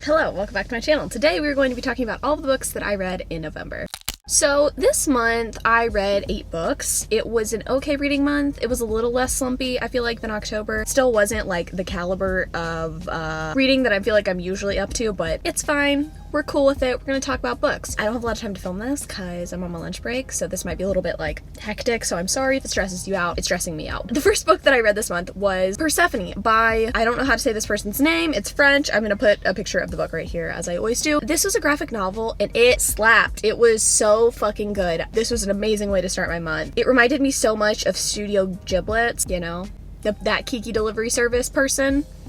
Hello, welcome back to my channel. Today we're going to be talking about all of the books that I read in November. So this month I read 8 books. It was an okay reading month. It was a little less slumpy, I feel like, than October. Still wasn't like the caliber of reading that I feel like I'm usually up to, but it's fine. We're cool with it. We're gonna talk about books. I don't have a lot of time to film this because I'm on my lunch break, so this might be a little bit like hectic, so I'm sorry if it stresses you out. It's stressing me out. The first book that I read this month was Persephone by, I don't know how to say this person's name. It's French. I'm gonna put a picture of the book right here as I always do. This was a graphic novel and it slapped. It was so fucking good. This was an amazing way to start my month. It reminded me so much of Studio Giblets, you know, that Kiki delivery service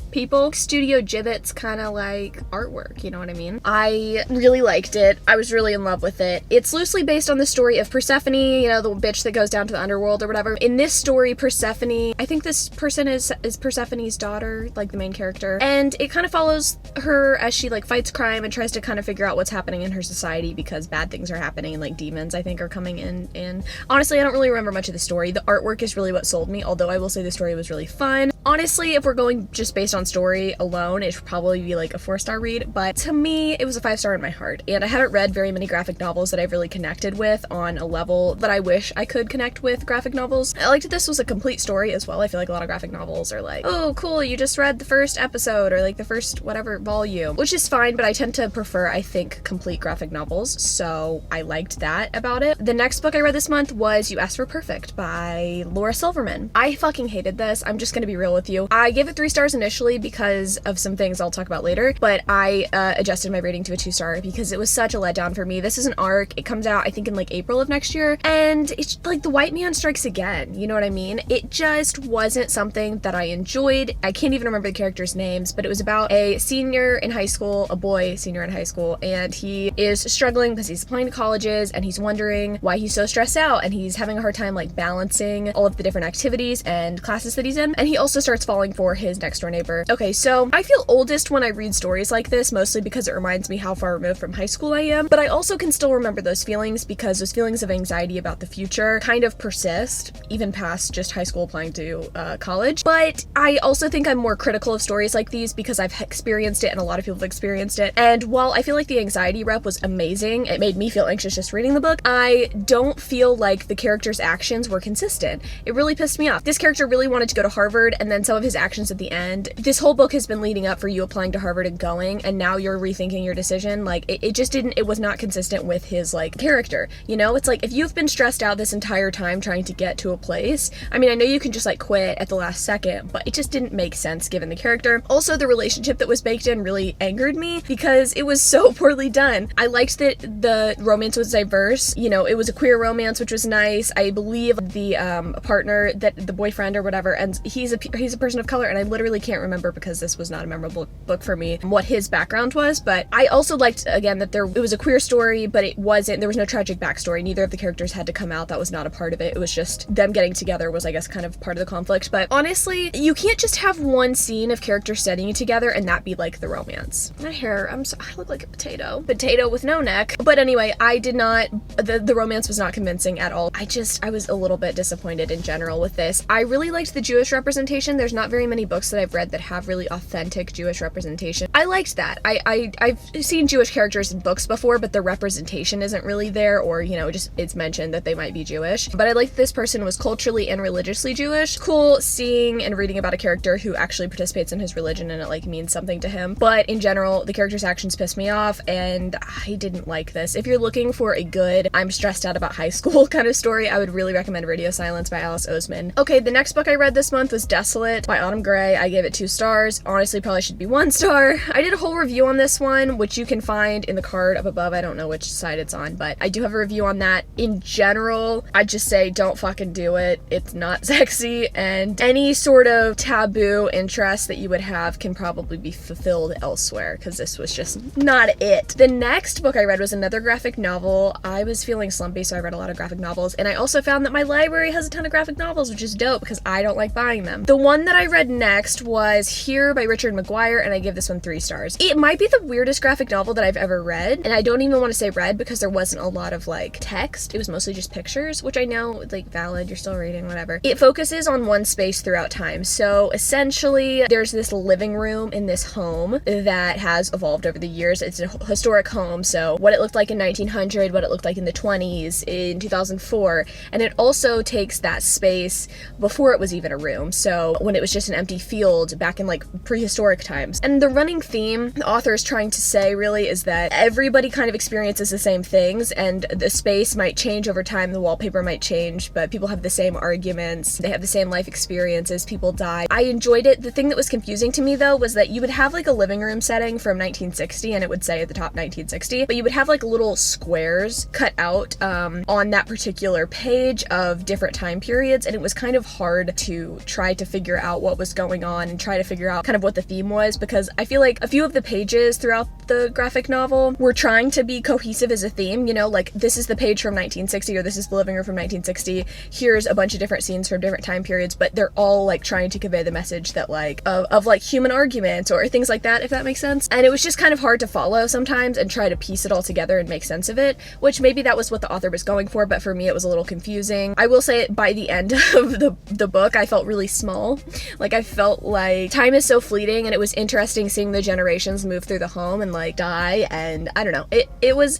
people. Studio Gibbets kind of like artwork, you know what I mean? I really liked it. I was really in love with it. It's loosely based on the story of Persephone, you know, the bitch that goes down to the underworld or whatever. In this story, Persephone, I think this person is Persephone's daughter, like the main character, and it kind of follows her as she like fights crime and tries to kind of figure out what's happening in her society because bad things are happening and like demons, I think, are coming in. Honestly, I don't really remember much of the story. The artwork is really what sold me, although I will say the story was really fun. Honestly, if we're going just based on story alone, it should probably be like a 4-star read, but to me, it was a 5-star in my heart. And I haven't read very many graphic novels that I've really connected with on a level that I wish I could connect with graphic novels. I liked that this was a complete story as well. I feel like a lot of graphic novels are like, oh, cool, you just read the first episode or like the first whatever volume, which is fine, but I tend to prefer, I think, complete graphic novels, so I liked that about it. The next book I read this month was You Asked for Perfect by Laura Silverman. I fucking hated this. I'm just gonna be real with you. I gave it 3 stars initially because of some things I'll talk about later, but I adjusted my rating to a 2-star because it was such a letdown for me. This is an arc. It comes out, I think, in like April of next year, and it's like the white man strikes again. You know what I mean? It just wasn't something that I enjoyed. I can't even remember the characters' names, but it was about a senior in high school, a boy senior in high school, and he is struggling because he's applying to colleges and he's wondering why he's so stressed out, and he's having a hard time like balancing all of the different activities and classes that he's in, and he also starts falling for his next door neighbor. Okay, so I feel oldest when I read stories like this, mostly because it reminds me how far removed from high school I am, but I also can still remember those feelings because those feelings of anxiety about the future kind of persist even past just high school applying to college. But I also think I'm more critical of stories like these because I've experienced it and a lot of people have experienced it, and while I feel like the anxiety rep was amazing, it made me feel anxious just reading the book, I don't feel like the character's actions were consistent. It really pissed me off. This character really wanted to go to Harvard, and then some of his actions at the end, this whole book has been leading up for you applying to Harvard and going, and now you're rethinking your decision. Like, it was not consistent with his like character, you know? It's like, if you've been stressed out this entire time trying to get to a place, I mean, I know you can just like quit at the last second, but it just didn't make sense given the character. Also, the relationship that was baked in really angered me because it was so poorly done. I liked that the romance was diverse, you know, it was a queer romance, which was nice. I believe the partner, that the boyfriend or whatever, and he's a person of color, and I literally can't remember because this was not a memorable book for me what his background was. But I also liked, again, that it was a queer story, but there was no tragic backstory. Neither of the characters had to come out. That was not a part of it. It was just them getting together was, I guess, kind of part of the conflict. But honestly, you can't just have one scene of characters studying together and that be like the romance. My hair, I look like a potato with no neck. But anyway, the romance was not convincing at all. I was a little bit disappointed in general with this. I really liked the Jewish representation. There's not very many books that I've read that have really authentic Jewish representation. I liked that. I've seen Jewish characters in books before, but the representation isn't really there, or, you know, just it's mentioned that they might be Jewish. But I liked this person was culturally and religiously Jewish. Cool seeing and reading about a character who actually participates in his religion and it like means something to him. But in general, the character's actions pissed me off and I didn't like this. If you're looking for a good, I'm stressed out about high school kind of story, I would really recommend Radio Silence by Alice Oseman. Okay, the next book I read this month was Desolate by Autumn Gray. I gave it 2 stars. Honestly, probably should be 1 star. I did a whole review on this one, which you can find in the card up above. I don't know which side it's on, but I do have a review on that. In general, I'd just say don't fucking do it. It's not sexy, and any sort of taboo interest that you would have can probably be fulfilled elsewhere, because this was just not it. The next book I read was another graphic novel. I was feeling slumpy, so I read a lot of graphic novels, and I also found that my library has a ton of graphic novels, which is dope because I don't like buying them. The one that I read next was Here by Richard McGuire, and I give this one 3 stars. It might be the weirdest graphic novel that I've ever read, and I don't even want to say read because there wasn't a lot of like text. It was mostly just pictures, which I know, like, valid, you're still reading, whatever. It focuses on one space throughout time. So essentially, there's this living room in this home that has evolved over the years. It's a historic home, so what it looked like in 1900, what it looked like in the 20s, in 2004, and it also takes that space before it was even a room, so when it was just an empty field back in like prehistoric times. And the running theme the author is trying to say really is that everybody kind of experiences the same things, and the space might change over time, the wallpaper might change, but people have the same arguments, they have the same life experiences, people die. I enjoyed it. The thing that was confusing to me though was that you would have like a living room setting from 1960, and it would say at the top 1960, but you would have like little squares cut out on that particular page of different time periods, and it was kind of hard to try to figure out what was going on and try to figure out kind of what the theme was, because I feel like a few of the pages throughout the graphic novel were trying to be cohesive as a theme, you know, like this is the page from 1960, or this is the living room from 1960, here's a bunch of different scenes from different time periods, but they're all like trying to convey the message that like of like human arguments or things like that, if that makes sense. And it was just kind of hard to follow sometimes and try to piece it all together and make sense of it, which maybe that was what the author was going for, but for me it was a little confusing. I will say by the end of the book I felt really small. Like I felt like time is so fleeting, and it was interesting seeing the generations move through the home and like die, and I don't know, it was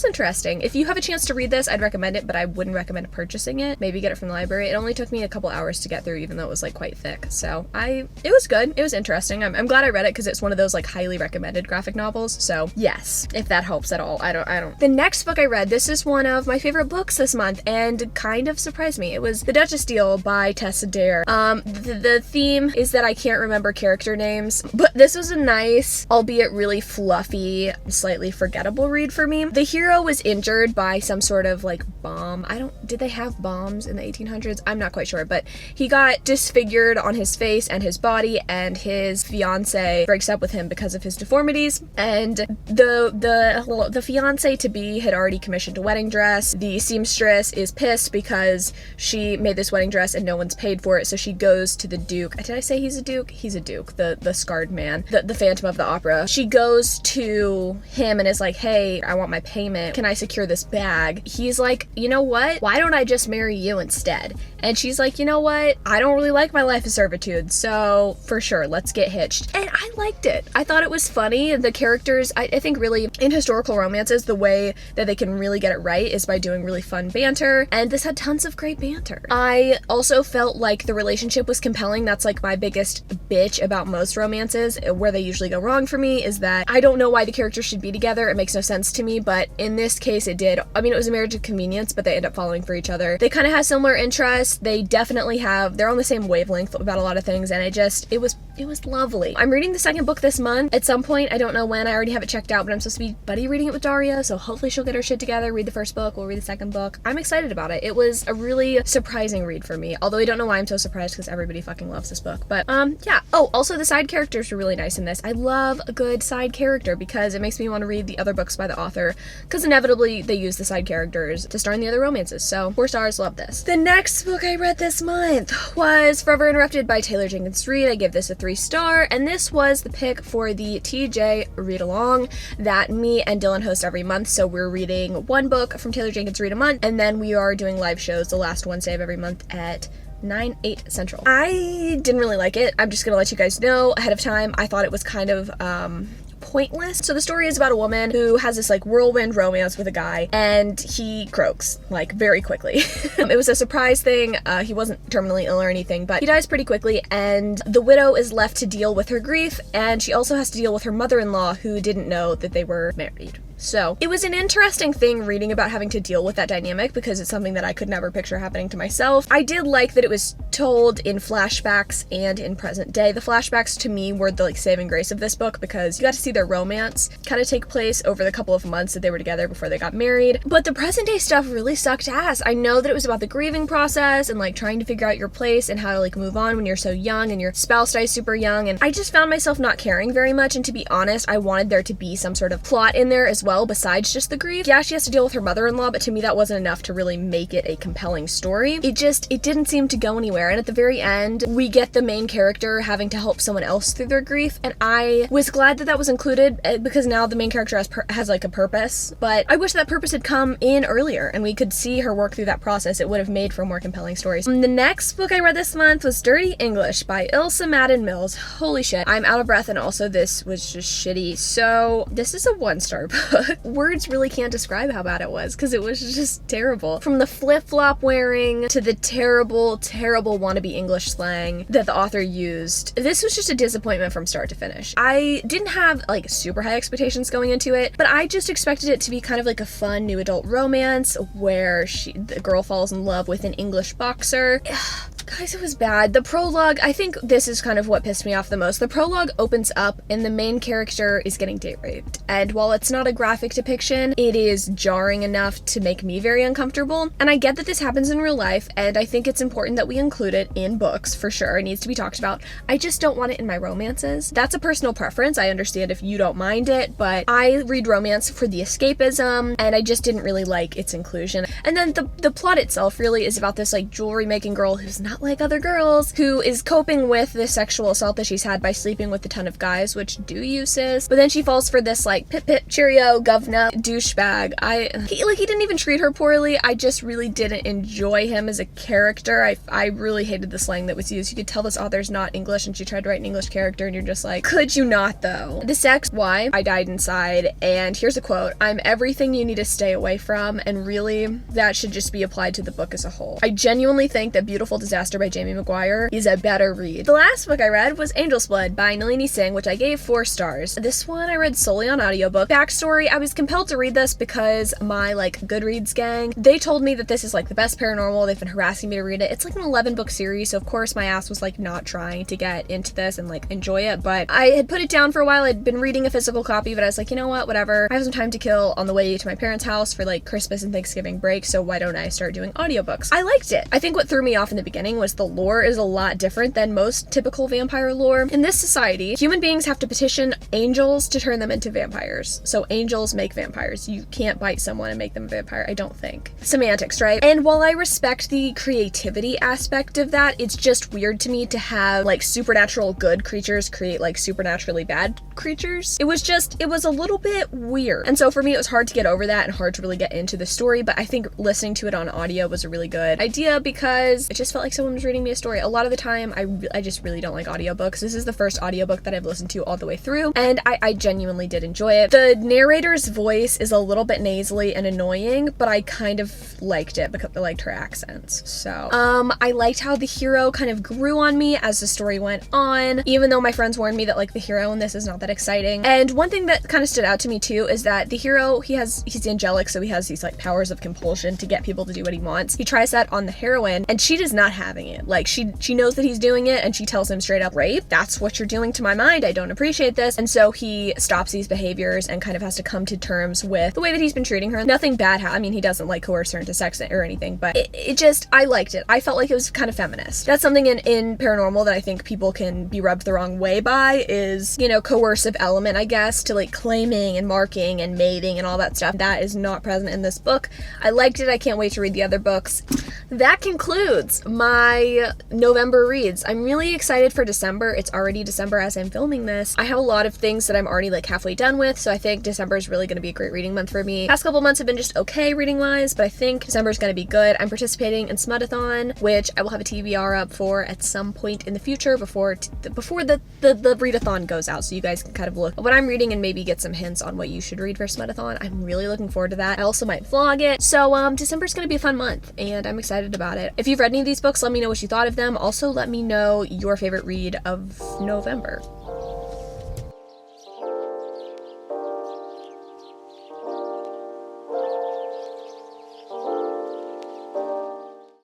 interesting. If you have a chance to read this, I'd recommend it, but I wouldn't recommend purchasing it. Maybe get it from the library. It only took me a couple hours to get through, even though it was like quite thick. So it was good. It was interesting. I'm glad I read it because it's one of those like highly recommended graphic novels. So yes, if that helps at all. I don't. The next book I read, this is one of my favorite books this month and kind of surprised me. It was The Duchess Steal by Tessa Dare. The theme is that I can't remember character names, but this was a nice, albeit really fluffy, slightly forgettable read for me. The hero was injured by some sort of like bomb. Did they have bombs in the 1800s? I'm not quite sure, but he got disfigured on his face and his body, and his fiance breaks up with him because of his deformities, and the fiance to be had already commissioned a wedding dress. The seamstress is pissed because she made this wedding dress and no one's paid for it, so she goes to the Duke. Did I say he's a Duke? He's a Duke, the scarred man, the Phantom of the Opera. She goes to him and is like, hey, I want my payment. Can I secure this bag? He's like, you know what? Why don't I just marry you instead? And she's like, you know what? I don't really like my life of servitude, so for sure, let's get hitched. And I liked it. I thought it was funny. The characters, I think really in historical romances, the way that they can really get it right is by doing really fun banter, and this had tons of great banter. I also felt like the relationship was compelling. That's like my biggest bitch about most romances, where they usually go wrong for me, is that I don't know why the characters should be together. It makes no sense to me, but in this case it did. I mean, it was a marriage of convenience, but they end up falling for each other. They kind of have similar interests. They definitely they're on the same wavelength about a lot of things, and it was lovely. I'm reading the second book this month at some point. I don't know when. I already have it checked out, but I'm supposed to be buddy reading it with Daria, so hopefully she'll get her shit together, read the first book, we'll read the second book. I'm excited about it. It was a really surprising read for me, although I don't know why I'm so surprised because everybody fucking loves this book. But yeah. Oh, also the side characters were really nice in this. I love a good side character because it makes me want to read the other books by the author, because inevitably they use the side characters to star in the other romances. So 4 stars, love this. The next book I read this month was Forever Interrupted by Taylor Jenkins Reid. I give this a 3 star, and this was the pick for the TJ read along that me and Dylan host every month. So we're reading one book from Taylor Jenkins Reid a month, and then we are doing live shows the last Wednesday of every month at 9/8 Central. I didn't really like it. I'm just gonna let you guys know ahead of time. I thought it was kind of pointless. So the story is about a woman who has this like whirlwind romance with a guy, and he croaks like very quickly. It was a surprise thing. He wasn't terminally ill or anything, but he dies pretty quickly, and the widow is left to deal with her grief, and she also has to deal with her mother-in-law, who didn't know that they were married. So it was an interesting thing reading about having to deal with that dynamic, because it's something that I could never picture happening to myself. I did like that it was told in flashbacks and in present day. The flashbacks to me were the like saving grace of this book, because you got to see their romance kind of take place over the couple of months that they were together before they got married. But the present day stuff really sucked ass. I know that it was about the grieving process and like trying to figure out your place and how to like move on when you're so young and your spouse dies super young, and I just found myself not caring very much. And to be honest, I wanted there to be some sort of plot in there as well besides just the grief. Yeah, she has to deal with her mother-in-law, but to me that wasn't enough to really make it a compelling story. It didn't seem to go anywhere, and at the very end, we get the main character having to help someone else through their grief, and I was glad that that was included because now the main character has like a purpose, but I wish that purpose had come in earlier and we could see her work through that process. It would have made for more compelling stories. The next book I read this month was Dirty English by Ilsa Madden Mills. Holy shit, I'm out of breath, and also this was just shitty. So this is a 1-star book. Words really can't describe how bad it was because it was just terrible. From the flip-flop wearing to the terrible wannabe English slang that the author used. This was just a disappointment from start to finish. I didn't have like super high expectations going into it, but I just expected it to be kind of like a fun new adult romance where the girl falls in love with an English boxer. Guys, it was bad. The prologue, I think this is kind of what pissed me off the most. The prologue opens up and the main character is getting date raped. And while it's not a graphic depiction, it is jarring enough to make me very uncomfortable. And I get that this happens in real life, and I think it's important that we include it in books, for sure. It needs to be talked about. I just don't want it in my romances. That's a personal preference. I understand if you don't mind it, but I read romance for the escapism, and I just didn't really like its inclusion. And then the plot itself really is about this like jewelry making girl who's not like other girls, who is coping with the sexual assault that she's had by sleeping with a ton of guys, which do you, sis? But then she falls for this like pip cheerio govna douchebag. He didn't even treat her poorly. I just really didn't enjoy him as a character. I really hated the slang that was used. You could tell this author's not English, and she tried to write an English character, and you're just like, could you not though? The sex, why? I died inside. And here's a quote: "I'm everything you need to stay away from," and really that should just be applied to the book as a whole. I genuinely think that Beautiful Disaster by Jamie McGuire is a better read. The last book I read was Angel's Blood by Nalini Singh, which I gave 4 stars. This one I read solely on audiobook. Backstory: I was compelled to read this because my like Goodreads gang, they told me that this is like the best paranormal. They've been harassing me to read it. It's like an 11-book series, so of course my ass was like not trying to get into this and like enjoy it, but I had put it down for a while. I'd been reading a physical copy, but I was like, you know what, whatever. I have some time to kill on the way to my parents' house for like Christmas and Thanksgiving break, so why don't I start doing audiobooks? I liked it. I think what threw me off in the beginning was the lore is a lot different than most typical vampire lore. In this society, human beings have to petition angels to turn them into vampires. So angels make vampires. You can't bite someone and make them a vampire, I don't think. Semantics, right? And while I respect the creativity aspect of that, it's just weird to me to have like supernatural good creatures create like supernaturally bad creatures. It was a little bit weird. And so for me, it was hard to get over that and hard to really get into the story, but I think listening to it on audio was a really good idea because it just felt like someone was reading me a story. A lot of the time, I just really don't like audiobooks. This is the first audiobook that I've listened to all the way through, and I genuinely did enjoy it. The narrator's voice is a little bit nasally and annoying, but I kind of liked it because I liked her accents. So, I liked how the hero kind of grew on me as the story went on, even though my friends warned me that like the hero in this is not that exciting. And one thing that kind of stood out to me too is that the hero, he's angelic, so he has these like powers of compulsion to get people to do what he wants. He tries that on the heroine, and she is not having it. Like she knows that he's doing it, and she tells him straight up, rape, that's what you're doing to my mind, I don't appreciate this. And so he stops these behaviors and kind of has to come to terms with the way that he's been treating her. Nothing bad, I mean, he doesn't like coerce her into sex or anything, but I liked it. I felt like it was kind of feminist. That's something in paranormal that I think people can be rubbed the wrong way by is, you know, coercive element, I guess, to like claiming and marking and mating and all that stuff. That is not present in this book. I liked it. I can't wait to read the other books. That concludes my November reads. I'm really excited for December. It's already December as I'm filming this. I have a lot of things that I'm already like halfway done with, so I think December is really going to be a great reading month for me. Past couple months have been just okay reading wise, but I think December is going to be good. I'm participating in Smudathon, which I will have a TBR up for at some point in the future before the readathon goes out, so you guys can kind of look at what I'm reading and maybe get some hints on what you should read for Smudathon. I'm really looking forward to that. I also might vlog it. So December's going to be a fun month, and I'm excited about it. If you've read any of these books, let me know what you thought of them. Also, let me know your favorite read of November.